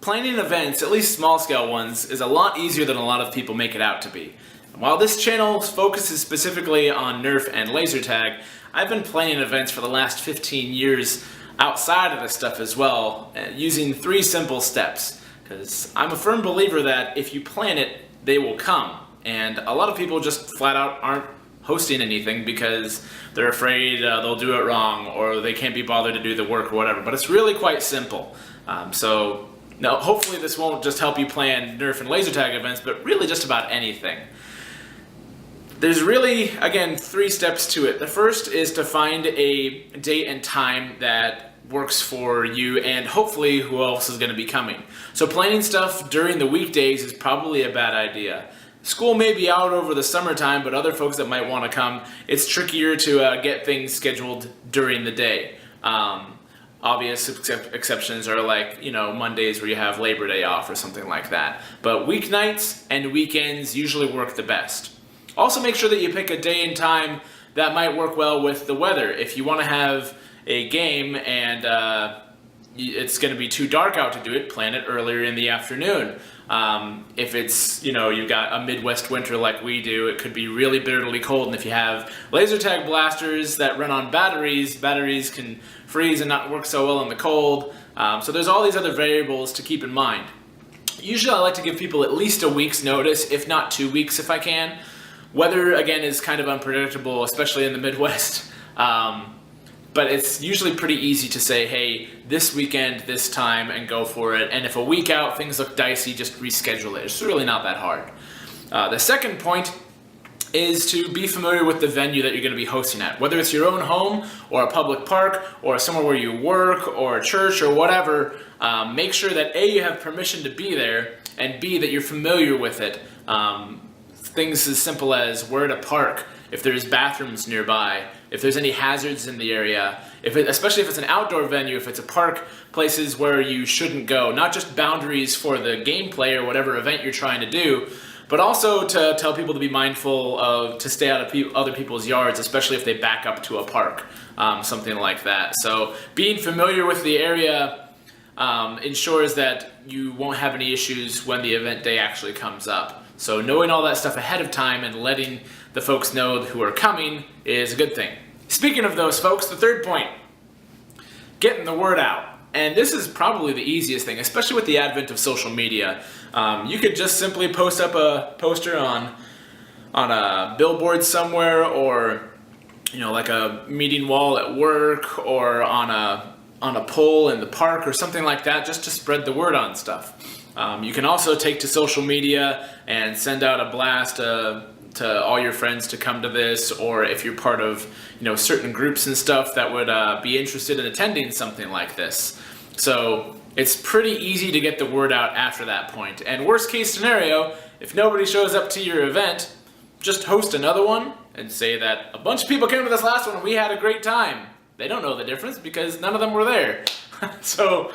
planning events, at least small-scale ones, is a lot easier than a lot of people make it out to be. While this channel focuses specifically on Nerf and Laser Tag, I've been planning events for the last 15 years outside of this stuff as well, using 3 simple steps. Because I'm a firm believer that if you plan it, they will come. And a lot of people just flat out aren't hosting anything because they're afraid they'll do it wrong or they can't be bothered to do the work or whatever. But it's really quite simple. Now, hopefully this won't just help you plan Nerf and Laser Tag events, but really just about anything. There's really, again, 3 steps to it. The first is to find a date and time that works for you and hopefully who else is going to be coming. So planning stuff during the weekdays is probably a bad idea. School may be out over the summertime, but other folks that might want to come, it's trickier to get things scheduled during the day. Obvious exceptions are like, Mondays where you have Labor Day off or something like that. But weeknights and weekends usually work the best. Also make sure that you pick a day and time that might work well with the weather. If you want to have a game and it's going to be too dark out to do it, plan it earlier in the afternoon. If it's, you've got a Midwest winter like we do, it could be really bitterly cold. And if you have laser tag blasters that run on batteries can freeze and not work so well in the cold. So there's all these other variables to keep in mind. Usually I like to give people at least a week's notice, if not 2 weeks if I can. Weather, again, is kind of unpredictable, especially in the Midwest. But it's usually pretty easy to say, hey, this weekend, this time, and go for it. And if a week out things look dicey, just reschedule it. It's really not that hard. The second point is to be familiar with the venue that you're going to be hosting at. Whether it's your own home or a public park or somewhere where you work or a church or whatever, make sure that A, you have permission to be there, and B, that you're familiar with it. Things as simple as where to park, if there's bathrooms nearby, if there's any hazards in the area, especially if it's an outdoor venue, if it's a park, places where you shouldn't go, not just boundaries for the gameplay or whatever event you're trying to do, but also to tell people to be mindful to stay out of other people's yards, especially if they back up to a park, something like that. So being familiar with the area ensures that you won't have any issues when the event day actually comes up. So knowing all that stuff ahead of time and letting the folks know who are coming is a good thing. Speaking of those folks, the third point, getting the word out. And this is probably the easiest thing, especially with the advent of social media. You could just simply post up a poster on a billboard somewhere, or like a meeting wall at work, or on a pole in the park or something like that, just to spread the word on stuff. You can also take to social media and send out a blast to all your friends to come to this, or if you're part of certain groups and stuff that would be interested in attending something like this. So it's pretty easy to get the word out after that point. And worst case scenario, if nobody shows up to your event, just host another one and say that a bunch of people came to this last one and we had a great time. They don't know the difference because none of them were there. So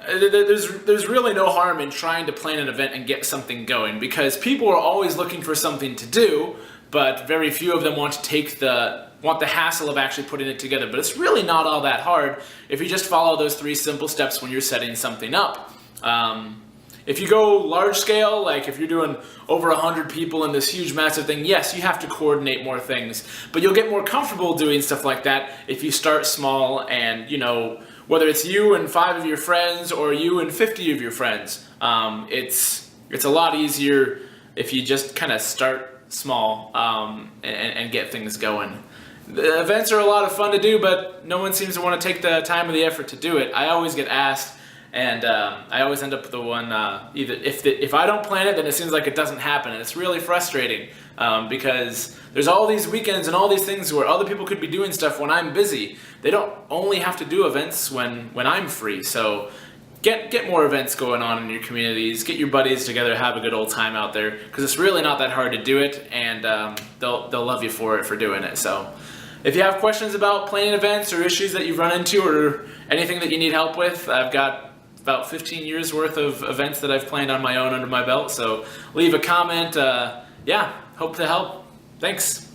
there's really no harm in trying to plan an event and get something going, because people are always looking for something to do, but very few of them want the hassle of actually putting it together. But it's really not all that hard if you just follow those 3 simple steps when you're setting something up. If you go large scale, like if you're doing over 100 people in this huge massive thing, yes, you have to coordinate more things, but you'll get more comfortable doing stuff like that if you start small and, whether it's you and 5 of your friends or you and 50 of your friends, it's a lot easier if you just kind of start small and get things going. The events are a lot of fun to do, but no one seems to want to take the time or the effort to do it. I always get asked, and I always end up the one, either if I don't plan it, then it seems like it doesn't happen, and it's really frustrating because there's all these weekends and all these things where other people could be doing stuff when I'm busy. They don't only have to do events when I'm free, so get more events going on in your communities, get your buddies together, have a good old time out there, because it's really not that hard to do it, and they'll love you for doing it. So if you have questions about planning events or issues that you've run into or anything that you need help with, I've got about 15 years worth of events that I've planned on my own under my belt, so leave a comment. Yeah, hope to help. Thanks.